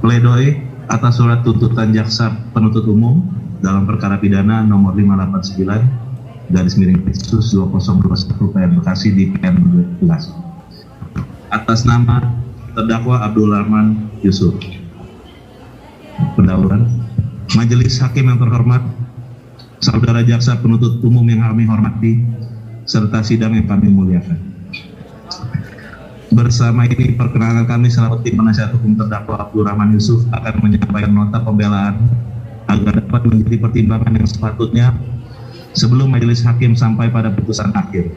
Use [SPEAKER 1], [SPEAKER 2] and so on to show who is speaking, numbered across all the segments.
[SPEAKER 1] Pledoi atas surat tuntutan jaksa penuntut umum dalam perkara pidana nomor 589/2021 PN Bekasi di PN Bekasi atas nama terdakwa Abdul Rahman Yusuf. Pendahuluan. Majelis Hakim yang terhormat, saudara jaksa penuntut umum yang kami hormati, serta sidang yang kami muliakan. Bersama ini perkenalkan kami selaku tim penasihat hukum terdakwa Abdul Rahman Yusuf akan menyampaikan nota pembelaan agar dapat menjadi pertimbangan yang sepatutnya sebelum majelis hakim sampai pada putusan akhir.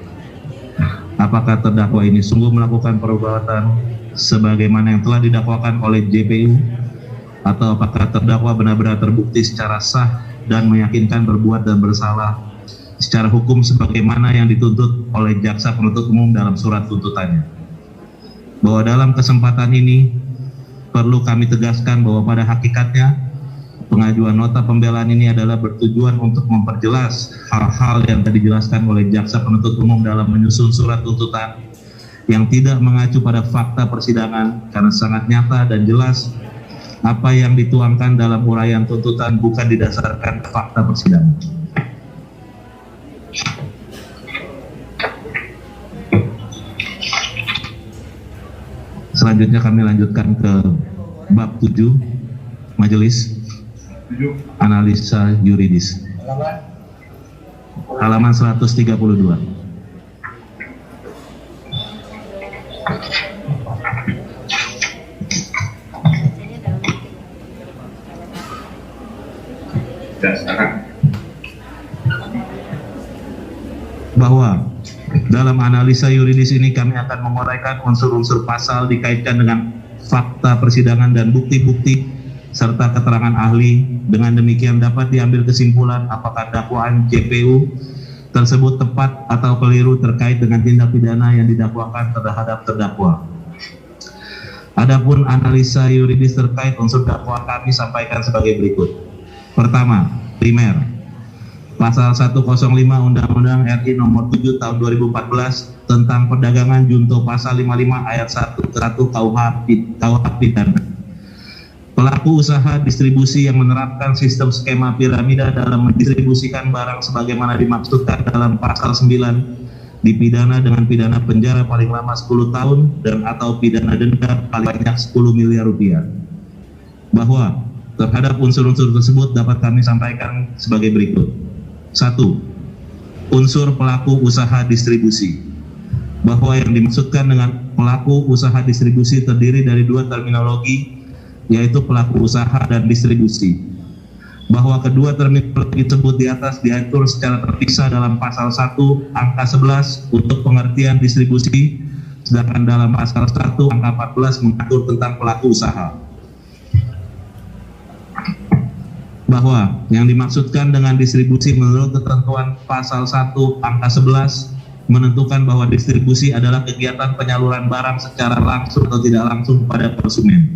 [SPEAKER 1] Apakah terdakwa ini sungguh melakukan perbuatan sebagaimana yang telah didakwakan oleh JPU, atau apakah terdakwa benar-benar terbukti secara sah dan meyakinkan berbuat dan bersalah secara hukum sebagaimana yang dituntut oleh jaksa penuntut umum dalam surat tuntutannya. Bahwa dalam kesempatan ini perlu kami tegaskan bahwa pada hakikatnya pengajuan nota pembelaan ini adalah bertujuan untuk memperjelas hal-hal yang tadi dijelaskan oleh jaksa penuntut umum dalam menyusun surat tuntutan yang tidak mengacu pada fakta persidangan, karena sangat nyata dan jelas apa yang dituangkan dalam uraian tuntutan bukan didasarkan fakta persidangan. Selanjutnya kami lanjutkan ke bab 7, majelis analisa yuridis. Halaman 132. Bahwa dalam analisa yuridis ini kami akan menguraikan unsur-unsur pasal dikaitkan dengan fakta persidangan dan bukti-bukti serta keterangan ahli. Dengan demikian dapat diambil kesimpulan apakah dakwaan JPU tersebut tepat atau keliru terkait dengan tindak pidana yang didakwakan terhadap terdakwa. Adapun analisa yuridis terkait unsur dakwaan kami sampaikan sebagai berikut. Pertama, primer. Pasal 105 Undang-Undang RI nomor 7 tahun 2014 tentang perdagangan junto pasal 55 ayat 1 KUH pidana. Pelaku usaha distribusi yang menerapkan sistem skema piramida dalam mendistribusikan barang sebagaimana dimaksudkan dalam pasal 9 dipidana dengan pidana penjara paling lama 10 tahun dan atau pidana denda paling banyak 10 miliar rupiah. Bahwa terhadap unsur-unsur tersebut dapat kami sampaikan sebagai berikut. 1. Unsur pelaku usaha distribusi. Bahwa yang dimaksudkan dengan pelaku usaha distribusi terdiri dari dua terminologi, yaitu pelaku usaha dan distribusi. Bahwa kedua terminologi tersebut di atas diatur secara terpisah dalam pasal 1 angka 11 untuk pengertian distribusi, sedangkan dalam pasal 1 angka 14 mengatur tentang pelaku usaha. Bahwa yang dimaksudkan dengan distribusi menurut ketentuan pasal 1 angka 11 menentukan bahwa distribusi adalah kegiatan penyaluran barang secara langsung atau tidak langsung kepada konsumen.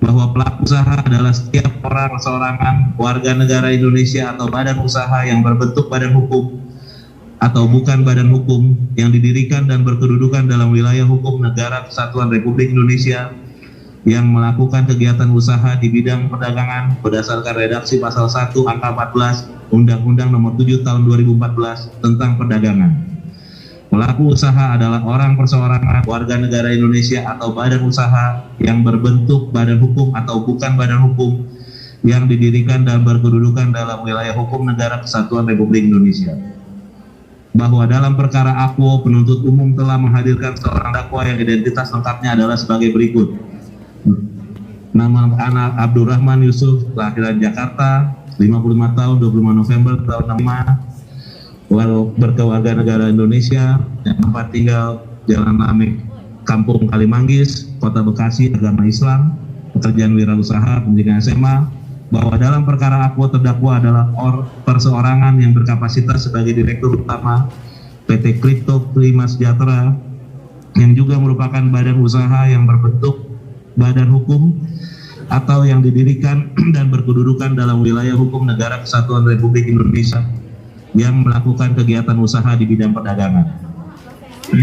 [SPEAKER 1] Bahwa pelaku usaha adalah setiap orang seorangan warga negara Indonesia atau badan usaha yang berbentuk badan hukum atau bukan badan hukum yang didirikan dan berkedudukan dalam wilayah hukum Negara Kesatuan Republik Indonesia yang melakukan kegiatan usaha di bidang perdagangan berdasarkan redaksi pasal 1 angka 14 Undang-Undang nomor 7 tahun 2014 tentang perdagangan. Pelaku usaha adalah orang perseorangan warga negara Indonesia atau badan usaha yang berbentuk badan hukum atau bukan badan hukum yang didirikan dan berkedudukan dalam wilayah hukum Negara Kesatuan Republik Indonesia. Bahwa dalam perkara Aquo penuntut umum telah menghadirkan seorang dakwa yang identitas lengkapnya adalah sebagai berikut. Nama anak Abdul Rahman Yusuf, kelahiran Jakarta, 55 tahun, 25 November tahun 65, berkewarga negara Indonesia, yang tempat tinggal Jalan Lamek, Kampung Kalimanggis, Kota Bekasi, agama Islam, pekerjaan wirausaha, pendidikan SMA. Bahwa dalam perkara Aquo terdakwa adalah perseorangan yang berkapasitas sebagai direktur utama PT Kripto Prima Sejahtera yang juga merupakan badan usaha yang berbentuk badan hukum atau yang didirikan dan berkedudukan dalam wilayah hukum Negara Kesatuan Republik Indonesia yang melakukan kegiatan usaha di bidang perdagangan.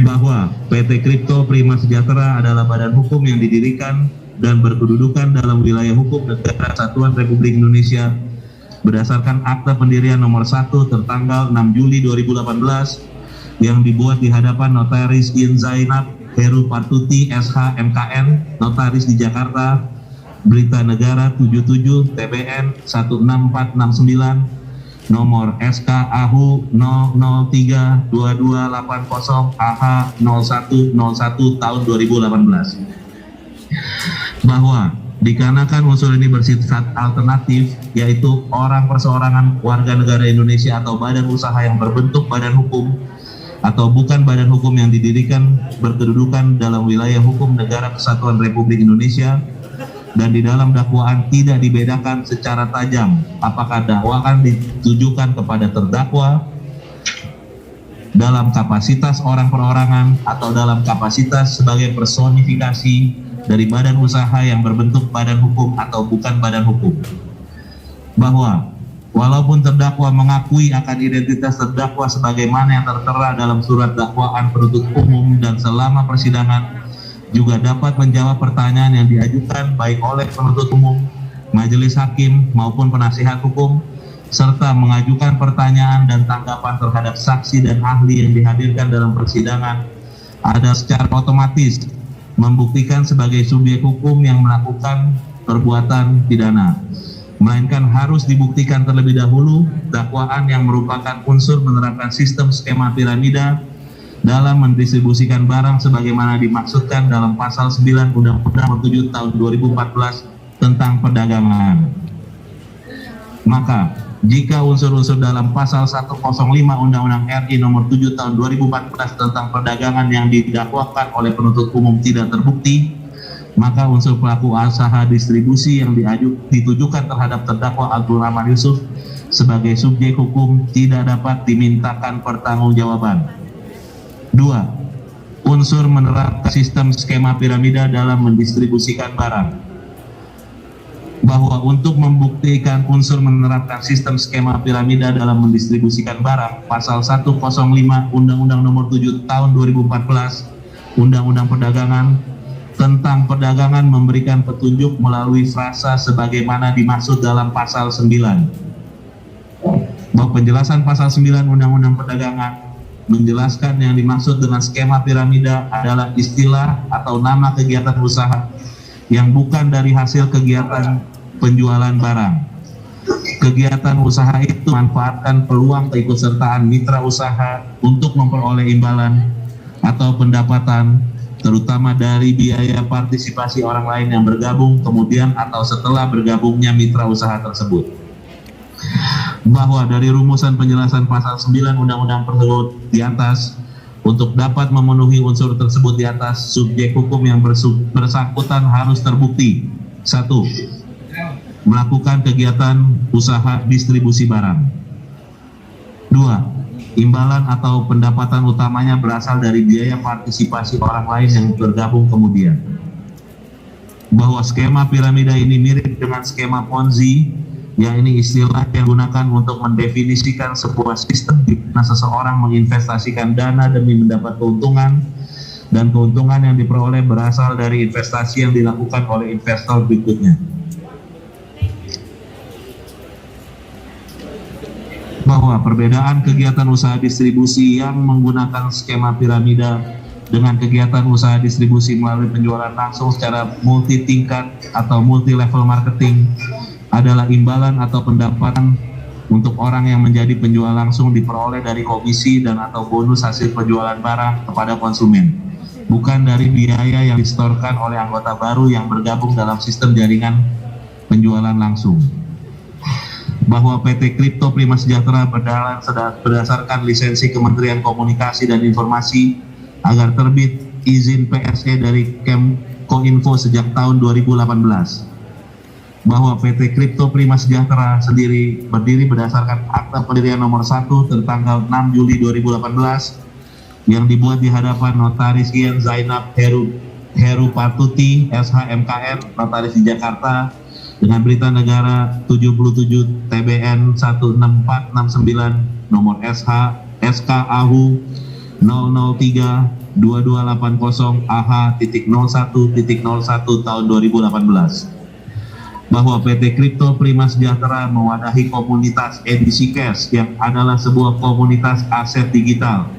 [SPEAKER 1] Bahwa PT Kripto Prima Sejahtera adalah badan hukum yang didirikan dan berkedudukan dalam wilayah hukum Negara Kesatuan Republik Indonesia berdasarkan Akta Pendirian nomor 1 tertanggal 6 Juli 2018 yang dibuat di hadapan Notaris In Zainab Heru Partuti SH MKN, Notaris di Jakarta, Berita Negara 77 TBN 16469, nomor SK AHU 0032280 AH 0101 tahun 2018, bahwa dikarenakan unsur ini bersifat alternatif, yaitu orang perseorangan warga negara Indonesia atau badan usaha yang berbentuk badan hukum atau bukan badan hukum yang didirikan berkedudukan dalam wilayah hukum Negara Kesatuan Republik Indonesia, dan di dalam dakwaan tidak dibedakan secara tajam apakah dakwaan ditujukan kepada terdakwa dalam kapasitas orang perorangan atau dalam kapasitas sebagai personifikasi dari badan usaha yang berbentuk badan hukum atau bukan badan hukum, bahwa walaupun terdakwa mengakui akan identitas terdakwa sebagaimana yang tertera dalam surat dakwaan penuntut umum dan selama persidangan juga dapat menjawab pertanyaan yang diajukan baik oleh penuntut umum, majelis hakim maupun penasihat hukum, serta mengajukan pertanyaan dan tanggapan terhadap saksi dan ahli yang dihadirkan dalam persidangan, ada secara otomatis membuktikan sebagai subjek hukum yang melakukan perbuatan pidana, melainkan harus dibuktikan terlebih dahulu dakwaan yang merupakan unsur menerapkan sistem skema piramida dalam mendistribusikan barang sebagaimana dimaksudkan dalam pasal 9 Undang-Undang Nomor 7 Tahun 2014 tentang perdagangan. Maka jika unsur-unsur dalam pasal 105 Undang-Undang RI Nomor 7 Tahun 2014 tentang perdagangan yang didakwakan oleh penuntut umum tidak terbukti, maka unsur pelaku usaha distribusi yang ditujukan terhadap terdakwa Abdul Rahman Yusuf sebagai subjek hukum tidak dapat dimintakan pertanggungjawaban. 2. Unsur menerapkan sistem skema piramida dalam mendistribusikan barang, bahwa untuk membuktikan unsur menerapkan sistem skema piramida dalam mendistribusikan barang, pasal 105 Undang-Undang Nomor 7 Tahun 2014 Undang-Undang Perdagangan tentang perdagangan memberikan petunjuk melalui frasa sebagaimana dimaksud dalam pasal 9, bahwa penjelasan pasal 9 Undang-Undang Perdagangan menjelaskan yang dimaksud dengan skema piramida adalah istilah atau nama kegiatan usaha yang bukan dari hasil kegiatan penjualan barang. Kegiatan usaha itu memanfaatkan peluang keikutsertaan mitra usaha untuk memperoleh imbalan atau pendapatan, terutama dari biaya partisipasi orang lain yang bergabung kemudian atau setelah bergabungnya mitra usaha tersebut. Bahwa dari rumusan penjelasan pasal 9 undang-undang tersebut di atas, untuk dapat memenuhi unsur tersebut di atas, subjek hukum yang bersangkutan harus terbukti: 1. Melakukan kegiatan usaha distribusi barang. 2. Imbalan atau pendapatan utamanya berasal dari biaya partisipasi orang lain yang bergabung kemudian. Bahwa skema piramida ini mirip dengan skema Ponzi, yang ini istilah yang digunakan untuk mendefinisikan sebuah sistem di mana seseorang menginvestasikan dana demi mendapat keuntungan, dan keuntungan yang diperoleh berasal dari investasi yang dilakukan oleh investor berikutnya. Bahwa perbedaan kegiatan usaha distribusi yang menggunakan skema piramida dengan kegiatan usaha distribusi melalui penjualan langsung secara multi tingkat atau multi level marketing adalah imbalan atau pendapatan untuk orang yang menjadi penjual langsung diperoleh dari komisi dan atau bonus hasil penjualan barang kepada konsumen, bukan dari biaya yang disetorkan oleh anggota baru yang bergabung dalam sistem jaringan penjualan langsung. Bahwa PT Kripto Prima Sejahtera berdasarkan lisensi Kementerian Komunikasi dan Informasi agar terbit izin PSE dari Kemkoinfo sejak tahun 2018. Bahwa PT Kripto Prima Sejahtera sendiri berdiri berdasarkan Akta Pendirian nomor 1 tertanggal 6 Juli 2018 yang dibuat di hadapan Notaris In Zainab Heru Partuti SH MKN, Notaris di Jakarta, dengan Berita Negara 77 TBN 16469, nomor SK AHU 003 2280 AH.01.01 tahun 2018 bahwa PT Kripto Prima Sejahtera mewadahi komunitas edisi cash yang adalah sebuah komunitas aset digital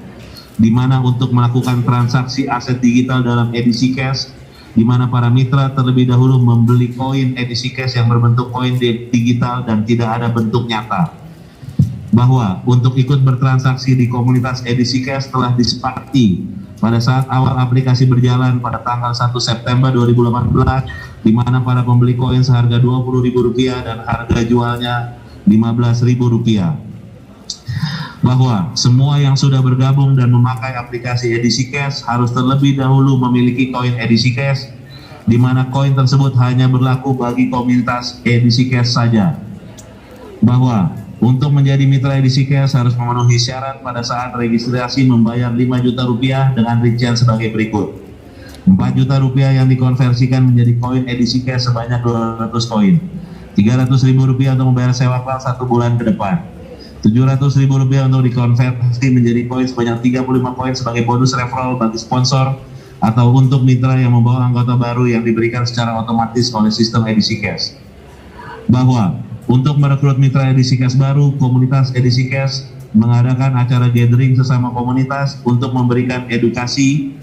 [SPEAKER 1] di mana untuk melakukan transaksi aset digital dalam edisi cash di mana para mitra terlebih dahulu membeli koin edisi cash yang berbentuk koin digital dan tidak ada bentuk nyata. Bahwa untuk ikut bertransaksi di komunitas edisi cash telah disepakati pada saat awal aplikasi berjalan pada tanggal 1 September 2018 di mana para pembeli koin seharga Rp20.000 dan harga jualnya Rp15.000. Bahwa semua yang sudah bergabung dan memakai aplikasi edisi cash harus terlebih dahulu memiliki koin edisi cash di mana koin tersebut hanya berlaku bagi komunitas edisi cash saja. Bahwa untuk menjadi mitra edisi cash harus memenuhi syarat pada saat registrasi membayar Rp5 juta dengan rincian sebagai berikut. Rp4 juta yang dikonversikan menjadi koin edisi cash sebanyak 200 koin. Rp300.000 untuk membayar sewa kelas 1 bulan ke depan. Rp700.000 untuk dikonversi menjadi koin sebanyak 35 koin sebagai bonus referral bagi sponsor atau untuk mitra yang membawa anggota baru yang diberikan secara otomatis oleh sistem edisi cash. Bahwa untuk merekrut mitra edisi cash baru, komunitas edisi cash mengadakan acara gathering sesama komunitas untuk memberikan edukasi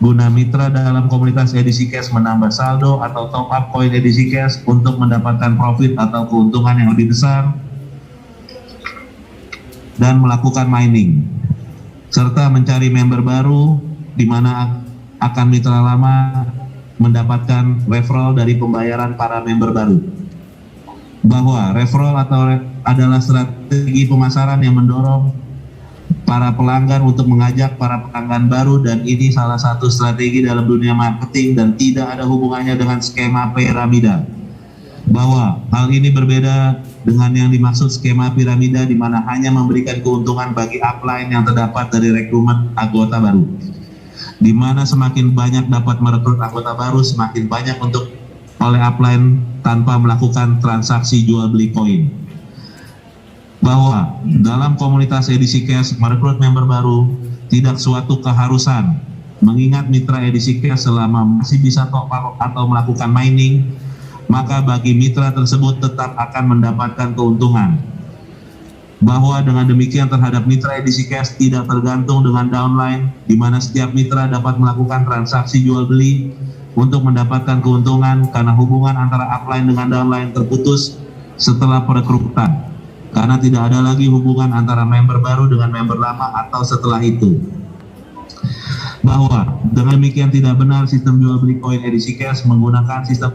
[SPEAKER 1] guna mitra dalam komunitas edisi cash menambah saldo atau top up koin edisi cash untuk mendapatkan profit atau keuntungan yang lebih besar dan melakukan mining serta mencari member baru di mana akan mitra lama mendapatkan referral dari pembayaran para member baru. Bahwa referral adalah strategi pemasaran yang mendorong para pelanggan untuk mengajak para pelanggan baru dan ini salah satu strategi dalam dunia marketing dan tidak ada hubungannya dengan skema piramida. Bahwa hal ini berbeda dengan yang dimaksud skema piramida di mana hanya memberikan keuntungan bagi upline yang terdapat dari rekrutmen anggota baru. Di mana semakin banyak dapat merekrut anggota baru, semakin banyak untuk oleh upline tanpa melakukan transaksi jual beli koin. Bahwa dalam komunitas edisi cash merekrut member baru tidak suatu keharusan mengingat mitra edisi cash selama masih bisa top up atau melakukan mining maka bagi mitra tersebut tetap akan mendapatkan keuntungan. Bahwa dengan demikian terhadap mitra edisi cash tidak tergantung dengan downline di mana setiap mitra dapat melakukan transaksi jual beli untuk mendapatkan keuntungan karena hubungan antara upline dengan downline terputus setelah perekrutan karena tidak ada lagi hubungan antara member baru dengan member lama atau setelah itu. Bahwa dengan demikian tidak benar sistem jual beli koin edisi cash menggunakan sistem